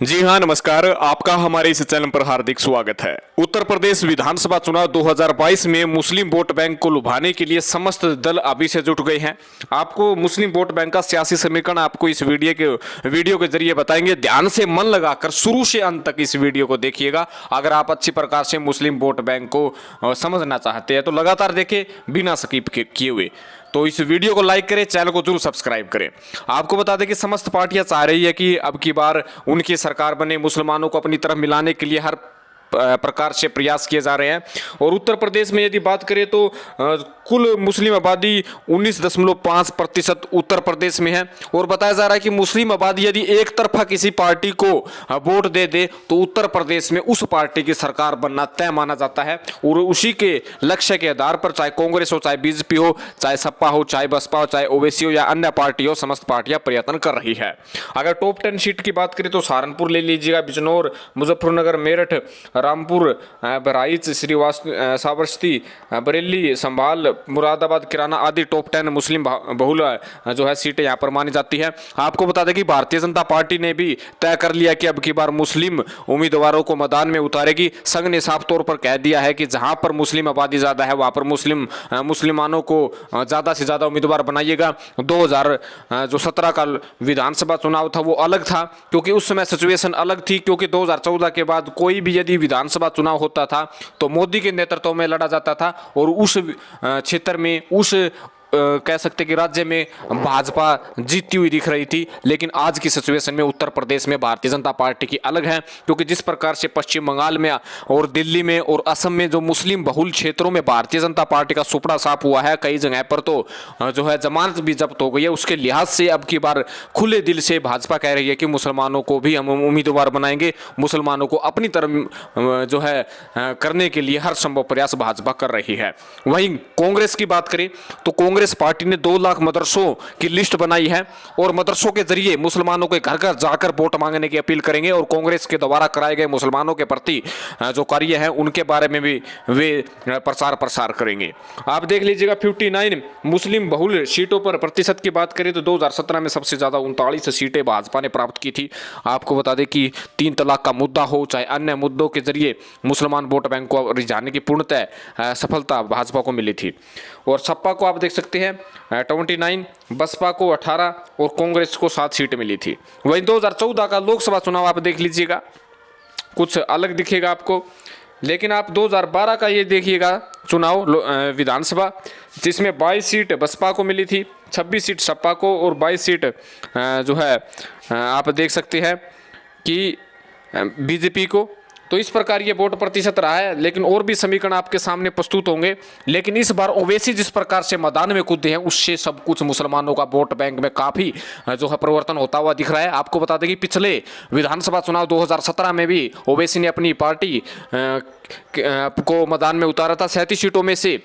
जी हाँ, नमस्कार। आपका हमारे इस चैनल पर हार्दिक स्वागत है। उत्तर प्रदेश विधानसभा चुनाव 2022 में मुस्लिम वोट बैंक को लुभाने के लिए समस्त दल अभी से जुट गए हैं। आपको मुस्लिम वोट बैंक का सियासी समीकरण आपको इस वीडियो के जरिए बताएंगे। ध्यान से मन लगाकर शुरू से अंत तक इस वीडियो को देखिएगा। अगर आप अच्छी प्रकार से मुस्लिम वोट बैंक को समझना चाहते हैं तो लगातार देखें बिना स्किप किए हुए। तो इस वीडियो को लाइक करें, चैनल को जरूर सब्सक्राइब करें। आपको बता दें कि समस्त पार्टियां चाह रही है कि अब की बार उनकी सरकार बने, मुसलमानों को अपनी तरफ मिलाने के लिए हर प्रकार से प्रयास किए जा रहे हैं। और उत्तर प्रदेश में यदि बात करें तो कुल मुस्लिम आबादी 19.5% उत्तर प्रदेश में है। और बताया जा रहा है कि मुस्लिम आबादी यदि एक तरफा किसी पार्टी को वोट दे दे तो उत्तर प्रदेश में उस पार्टी की सरकार बनना तय माना जाता है। और उसी के लक्ष्य के आधार पर चाहे कांग्रेस हो, चाहे बीजेपी हो, चाहे सपा हो, चाहे बसपा हो, चाहे ओवैसी हो या अन्य पार्टी हो, समस्त पार्टियां प्रयत्न कर रही है। अगर टॉप 10 सीट की बात करें तो सहारनपुर ले लीजिएगा, बिजनौर, मुजफ्फरनगर, मेरठ, रामपुर, बहराइच, श्रावस्ती, बरेली, संभाल, मुरादाबाद, किराना आदि टॉप 10 मुस्लिम बहुल जो है सीटें यहां पर मानी जाती है। आपको बता दें कि भारतीय जनता पार्टी ने भी तय कर लिया कि अब की बार मुस्लिम उम्मीदवारों को मैदान में उतारेगी। संघ ने साफ तौर पर कह दिया है कि जहां पर मुस्लिम आबादी ज्यादा है वहां पर मुसलमानों को ज्यादा से ज्यादा उम्मीदवार बनाइएगा। 2017 का विधानसभा चुनाव था वो अलग था, क्योंकि उस समय सिचुएशन अलग थी। क्योंकि 2014 के बाद कोई भी यदि विधानसभा चुनाव होता था तो मोदी के नेतृत्व में लड़ा जाता था और उस क्षेत्र में उस कह सकते कि राज्य में भाजपा जीतती हुई दिख रही थी। लेकिन आज की सिचुएशन में उत्तर प्रदेश में भारतीय जनता पार्टी की अलग है, क्योंकि जिस प्रकार से पश्चिम बंगाल में और दिल्ली में और असम में जो मुस्लिम बहुल क्षेत्रों में भारतीय जनता पार्टी का सुपड़ा साफ हुआ है, कई जगह पर तो जो है जमानत भी जब्त हो गई है। उसके लिहाज से अब की बार खुले दिल से भाजपा कह रही है कि मुसलमानों को भी हम उम्मीदवार बनाएंगे, मुसलमानों को अपनी तरफ जो है करने के लिए हर संभव प्रयास भाजपा कर रही है। वहीं कांग्रेस की बात करें तो कांग्रेस पार्टी ने 2 लाख मदरसों की लिस्ट बनाई है और मदरसों के जरिए मुसलमानों के घर घर जाकर वोट मांगने की अपील करेंगे। और कांग्रेस के द्वारा कराए गए मुसलमानों के प्रति जो कार्य है उनके बारे में भी वे प्रचार प्रसार करेंगे। आप देख लीजिएगा 59 मुस्लिम बहुल सीटों पर प्रतिशत की बात करें तो 2017 में सबसे ज्यादा 39 सीटें भाजपा ने प्राप्त की थी। आपको बता दें कि 3 तलाक का मुद्दा हो चाहे अन्य मुद्दों के जरिए मुसलमान वोट बैंक को रिझाने की पूर्णतः सफलता भाजपा को मिली थी। और सपा को आप देख सकते हैं 29, बसपा को 18 और कांग्रेस को 7 सीटें मिली थी। वहीं 2014 का लोकसभा चुनाव आप देख लीजिएगा, कुछ अलग दिखेगा आपको। लेकिन आप 2012 का ये देखिएगा चुनाव विधानसभा, जिसमें 22 सीट बसपा को मिली थी, 26 सीट सपा को और 22 सीट जो है आप देख सकते हैं कि बीजेपी को। तो इस प्रकार ये वोट प्रतिशत रहा है। लेकिन और भी समीकरण आपके सामने प्रस्तुत होंगे। लेकिन इस बार ओवैसी जिस प्रकार से मैदान में कूदे हैं उससे सब कुछ मुसलमानों का वोट बैंक में काफी जो है परिवर्तन होता हुआ दिख रहा है। आपको बता दें कि पिछले विधानसभा चुनाव 2017 में भी ओवैसी ने अपनी पार्टी को मैदान में उतारा था। 37 सीटों में से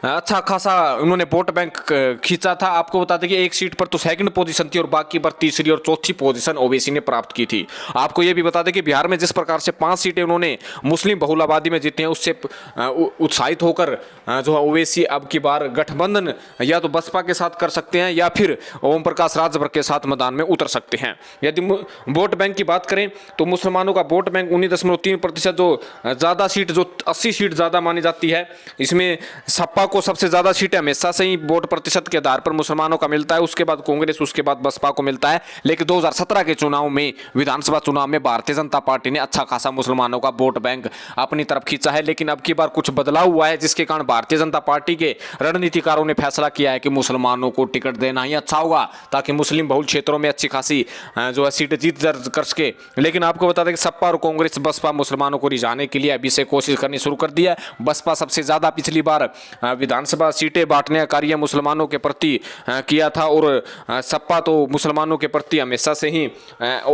अच्छा खासा उन्होंने वोट बैंक खींचा था। आपको बता दें कि एक सीट पर तो सेकंड पोजीशन थी और बाकी पर तीसरी और चौथी पोजीशन ओवैसी ने प्राप्त की थी। आपको ये भी बता दें कि बिहार में जिस प्रकार से 5 सीटें उन्होंने मुस्लिम बहुल आबादी में जीती हैं उससे उत्साहित होकर जो है ओवैसी अब की बार गठबंधन या तो बसपा के साथ कर सकते हैं या फिर ओम प्रकाश राजभर के साथ मैदान में उतर सकते हैं। यदि वोट बैंक की बात करें तो मुसलमानों का वोट बैंक 19.3% जो ज़्यादा सीट जो 80 सीट ज़्यादा मानी जाती है। इसमें सपा को सबसे ज्यादा सीटें हमेशा से ही वोट प्रतिशत के आधार पर मुसलमानों का मिलता है, उसके बाद कांग्रेस, उसके बाद बसपा को मिलता है। लेकिन 2017 के चुनाव में विधानसभा चुनाव में भारतीय जनता पार्टी ने अच्छा खासा मुसलमानों का वोट बैंक अपनी तरफ खींचा है। लेकिन अब की बार कुछ बदलाव हुआ है जिसके कारण भारतीय जनता पार्टी के रणनीतिकारों ने फैसला किया है कि मुसलमानों को टिकट देना ही अच्छा होगा ताकि मुस्लिम बहुल क्षेत्रों में अच्छी खासी जो है सीटें जीत दर्ज कर सके। लेकिन आपको बता दें कि सपा और कांग्रेस बसपा मुसलमानों को रिझाने के लिए अभी से कोशिश करनी शुरू कर दी है। बसपा सबसे ज्यादा पिछली बार विधानसभा सीटें बांटने का कार्य मुसलमानों के प्रति किया था और सपा तो मुसलमानों के प्रति हमेशा से ही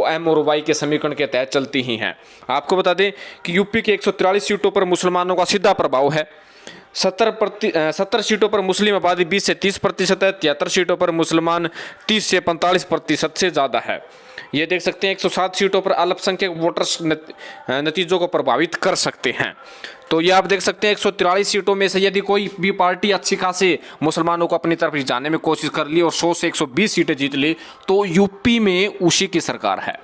एम और वाई के समीकरण के तहत चलती ही हैं। आपको बता दें कि यूपी के 143 सीटों पर मुसलमानों का सीधा प्रभाव है। 70 सीटों पर मुस्लिम आबादी 20 से 30% है। 73 सीटों पर मुसलमान 30 से 45% से ज़्यादा है। ये देख सकते हैं 107 सीटों पर अल्पसंख्यक वोटर्स नतीजों को प्रभावित कर सकते हैं। तो ये आप देख सकते हैं 143 सीटों में से यदि कोई भी पार्टी अच्छी खासी मुसलमानों को अपनी तरफ जाने में कोशिश कर ली और 100 से 120 सीटें जीत ली तो यूपी में उसी की सरकार है।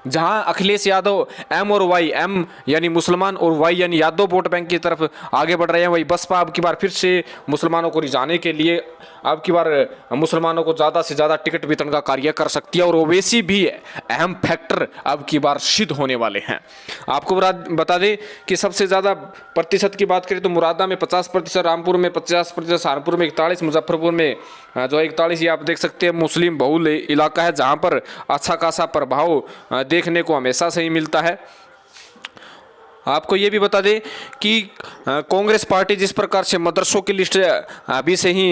जहां अखिलेश यादव एम और वाई, एम यानी मुसलमान और वाई यानी यादव वोट बैंक की तरफ आगे बढ़ रहे हैं, वही बसपा अब की बार फिर से मुसलमानों को रिझाने के लिए अब की बार मुसलमानों को ज़्यादा से ज़्यादा टिकट वितरण का कार्य कर सकती है और ओवैसी भी अहम फैक्टर अब की बार सिद्ध होने वाले हैं। आपको बता दें कि सबसे ज़्यादा प्रतिशत की बात करें तो मुरादा में 50%, रामपुर में 50%, सहारनपुर में 41%, मुजफ्फरपुर में जो 41, ये आप देख सकते हैं मुस्लिम बहुल इलाका है जहाँ पर अच्छा खासा प्रभाव देखने को हमेशा से ही मिलता है। आपको ये भी बता दें कि कांग्रेस पार्टी जिस प्रकार से मदरसों की लिस्ट अभी से ही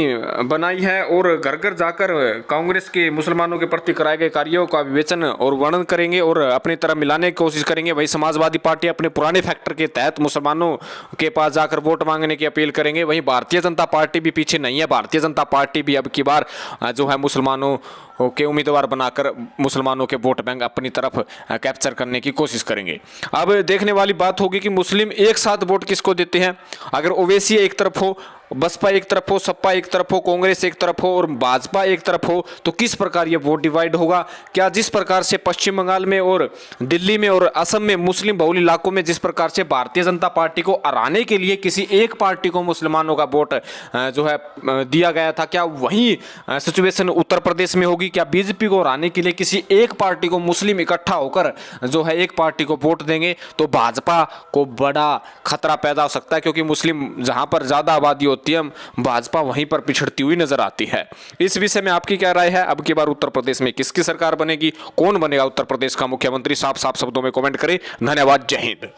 बनाई है और घर घर जाकर कांग्रेस के मुसलमानों के प्रति कराए गए कार्यों का विवेचन और वर्णन करेंगे और अपनी तरह मिलाने की कोशिश करेंगे, वही समाजवादी पार्टी अपने पुराने फैक्टर के तहत मुसलमानों के पास जाकर वोट मांगने की अपील करेंगे। वहीं भारतीय जनता पार्टी भी पीछे नहीं है, भारतीय जनता पार्टी भी अब की बार जो है मुसलमानों के उम्मीदवार बनाकर मुसलमानों के वोट बैंक अपनी तरफ कैप्चर करने की कोशिश करेंगे। अब देखने वाली बात होगी कि मुस्लिम एक साथ वोट किसको देते हैं। अगर ओवैसी एक तरफ हो, बसपा एक तरफ हो, सपा एक तरफ हो, कांग्रेस एक तरफ हो और भाजपा एक तरफ हो, तो किस प्रकार ये वोट डिवाइड होगा। क्या जिस प्रकार से पश्चिम बंगाल में और दिल्ली में और असम में मुस्लिम बहुल इलाकों में जिस प्रकार से भारतीय जनता पार्टी को हराने के लिए किसी एक पार्टी को मुसलमानों का वोट जो है दिया गया था, क्या वही सिचुएशन उत्तर प्रदेश में होगी। क्या बीजेपी को हराने के लिए किसी एक पार्टी को मुस्लिम इकट्ठा होकर जो है एक पार्टी को वोट देंगे तो भाजपा को बड़ा खतरा पैदा हो सकता है, क्योंकि मुस्लिम जहां पर ज्यादा आबादी होती है भाजपा वहीं पर पिछड़ती हुई नजर आती है। इस विषय में आपकी क्या राय है। अब की बार उत्तर प्रदेश में किसकी सरकार बनेगी, कौन बनेगा उत्तर प्रदेश का मुख्यमंत्री, साफ साफ शब्दों में कमेंट करें। धन्यवाद, जय हिंद।